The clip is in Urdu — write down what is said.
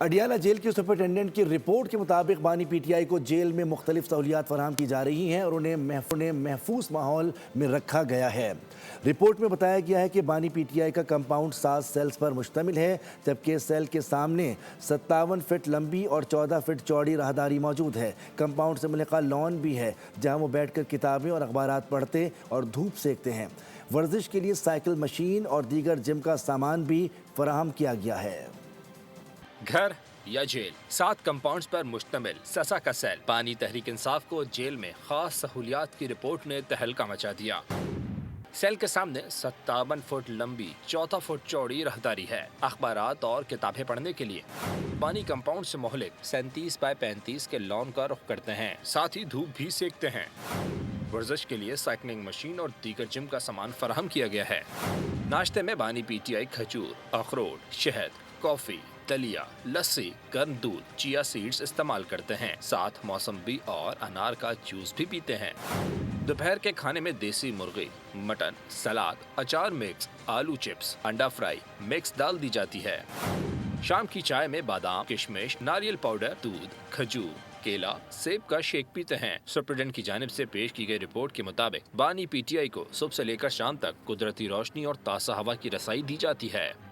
اڈیالہ جیل کی سپرنٹینڈنٹ کی رپورٹ کے مطابق بانی پی ٹی آئی کو جیل میں مختلف سہولیات فراہم کی جا رہی ہیں اور انہیں محفوظ ماحول میں رکھا گیا ہے۔ رپورٹ میں بتایا گیا ہے کہ بانی پی ٹی آئی کا کمپاؤنڈ 7 سیلز پر مشتمل ہے، جبکہ سیل کے سامنے 57 فٹ لمبی اور 14 فٹ چوڑی راہداری موجود ہے۔ کمپاؤنڈ سے ملحقہ لان بھی ہے جہاں وہ بیٹھ کر کتابیں اور اخبارات پڑھتے اور دھوپ سیکتے ہیں۔ ورزش کے لیے سائیکل مشین اور دیگر جم کا سامان بھی فراہم کیا گیا ہے۔ گھر یا جیل، 7 کمپاؤنڈز پر مشتمل سسا کا سیل۔ بانی تحریک انصاف کو جیل میں خاص سہولیات کی رپورٹ نے تہلکہ مچا دیا۔ سیل کے سامنے 57 فٹ لمبی 14 فٹ چوڑی راہداری ہے۔ اخبارات اور کتابیں پڑھنے کے لیے بانی کمپاؤنڈ سے مہلک 37 بائی 35 کے لان کا رخ کرتے ہیں، ساتھ ہی دھوپ بھی سیکتے ہیں۔ ورزش کے لیے سائیکلنگ مشین اور دیگر جم کا سامان فراہم کیا گیا ہے۔ ناشتے میں بانی پی ٹی آئی کھجور، اخروٹ، شہد، کافی، دلیا، لسی، گرم دودھ، چیا سیڈز استعمال کرتے ہیں، ساتھ موسمبی اور انار کا جوس بھی پیتے ہیں۔ دوپہر کے کھانے میں دیسی مرغی، مٹن، سلاد، اچار مکس، آلو چپس، انڈا فرائی، مکس دال دی جاتی ہے۔ شام کی چائے میں بادام، کشمش، ناریل پاؤڈر، دودھ، کھجور، کیلا، سیب کا شیک پیتے ہیں۔ سپرنٹینڈنٹ کی جانب سے پیش کی گئی رپورٹ کے مطابق بانی پی ٹی آئی کو صبح سے لے کر شام تک قدرتی روشنی اور تازہ ہوا کی رسائی دی جاتی ہے۔